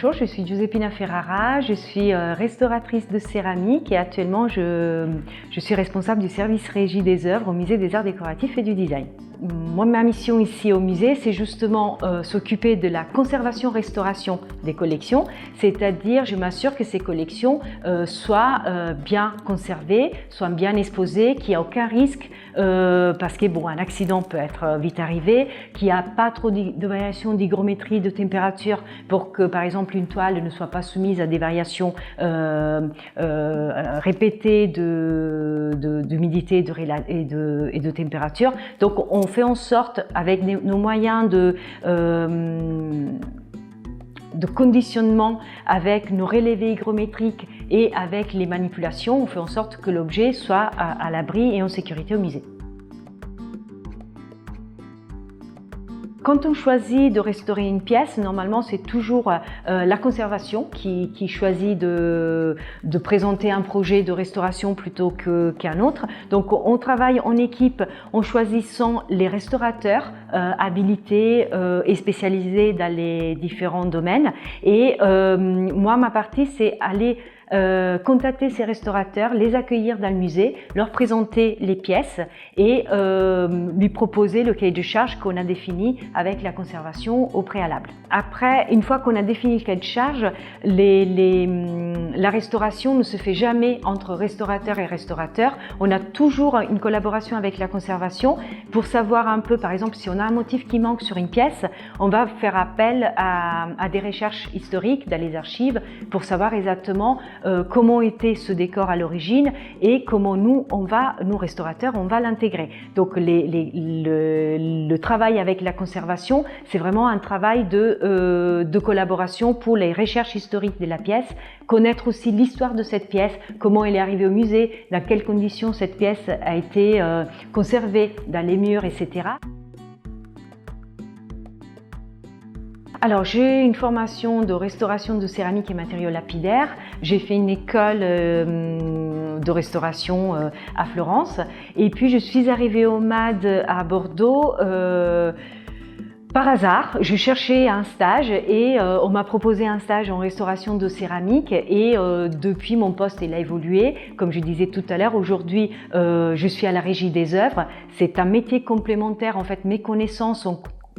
Bonjour, je suis Giuseppina Ferrara, je suis restauratrice de céramique et actuellement je suis responsable du service régie des œuvres au Musée des Arts Décoratifs et du Design. Moi, ma mission ici au musée, c'est justement s'occuper de la conservation-restauration des collections, c'est-à-dire je m'assure que ces collections soient bien conservées, soient bien exposées, qu'il n'y a aucun risque parce que bon, un accident peut être vite arrivé, qu'il n'y a pas trop de variations d'hygrométrie, de température pour que par exemple une toile ne soit pas soumise à des variations répétées d'humidité et de température. Donc on fait en sorte, avec nos moyens de conditionnement, avec nos relevés hygrométriques et avec les manipulations, on fait en sorte que l'objet soit à l'abri et en sécurité au musée. Quand on choisit de restaurer une pièce, normalement c'est toujours la conservation qui choisit de présenter un projet de restauration plutôt qu'un autre. Donc on travaille en équipe en choisissant les restaurateurs habilités et spécialisés dans les différents domaines. Et moi, ma partie, c'est aller contacter ces restaurateurs, les accueillir dans le musée, leur présenter les pièces et lui proposer le cahier de charge qu'on a défini avec la conservation au préalable. Après, une fois qu'on a défini le cahier de charge, la restauration ne se fait jamais entre restaurateur et restaurateur. On a toujours une collaboration avec la conservation pour savoir un peu, par exemple, si on a un motif qui manque sur une pièce, on va faire appel à des recherches historiques dans les archives pour savoir exactement comment était ce décor à l'origine et comment nous restaurateurs, on va l'intégrer. Donc le travail avec la conservation, c'est vraiment un travail de collaboration pour les recherches historiques de la pièce, connaître aussi l'histoire de cette pièce, comment elle est arrivée au musée, dans quelles conditions cette pièce a été conservée dans les murs, etc. Alors, j'ai une formation de restauration de céramique et matériaux lapidaires. J'ai fait une école de restauration à Florence. Et puis, je suis arrivée au MAD à Bordeaux par hasard. Je cherchais un stage et on m'a proposé un stage en restauration de céramique. Et depuis, mon poste il a évolué. Comme je disais tout à l'heure, aujourd'hui, je suis à la régie des œuvres. C'est un métier complémentaire. En fait, mes connaissances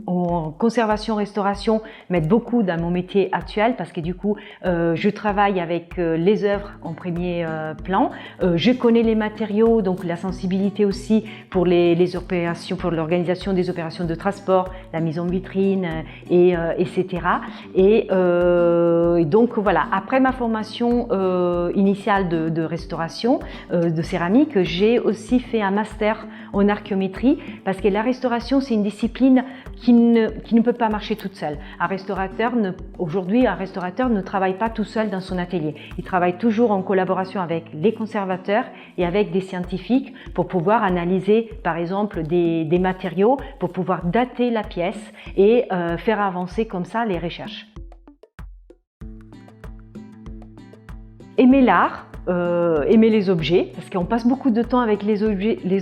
en conservation-restauration m'aide beaucoup dans mon métier actuel parce que du coup je travaille avec les œuvres en premier plan, je connais les matériaux, donc la sensibilité aussi pour les opérations, pour l'organisation des opérations de transport, la mise en vitrine etc. Et donc voilà, après ma formation initiale de restauration de céramique, j'ai aussi fait un master en archéométrie parce que la restauration c'est une discipline qui ne peut pas marcher toute seule. Aujourd'hui, un restaurateur ne travaille pas tout seul dans son atelier. Il travaille toujours en collaboration avec les conservateurs et avec des scientifiques pour pouvoir analyser, par exemple, des matériaux, pour pouvoir dater la pièce et faire avancer comme ça les recherches. Aimer l'art, aimer les objets, parce qu'on passe beaucoup de temps avec les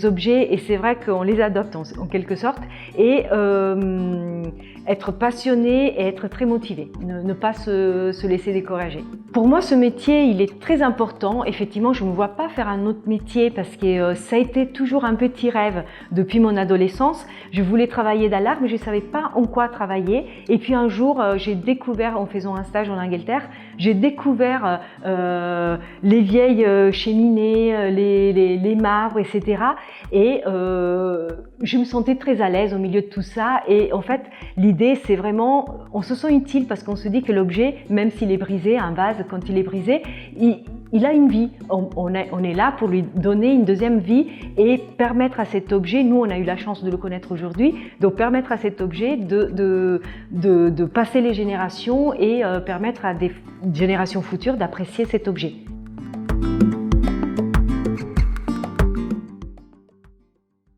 objets et c'est vrai qu'on les adopte en quelque sorte, et être passionné et être très motivé, ne pas se laisser décourager. Pour moi, ce métier, il est très important. Effectivement, je ne me vois pas faire un autre métier parce que ça a été toujours un petit rêve depuis mon adolescence. Je voulais travailler dans l'art, mais je ne savais pas en quoi travailler. Et puis un jour, j'ai découvert, en faisant un stage en Angleterre, j'ai découvert les vieilles cheminées, les marbres, etc. Et je me sentais très à l'aise au milieu de tout ça. Et en fait, l'idée, c'est vraiment, on se sent utile parce qu'on se dit que l'objet, même s'il est brisé, un vase, quand il est brisé, il a une vie. On est là pour lui donner une deuxième vie et permettre à cet objet, nous on a eu la chance de le connaître aujourd'hui, donc permettre à cet objet de passer les générations et permettre à des générations futures d'apprécier cet objet.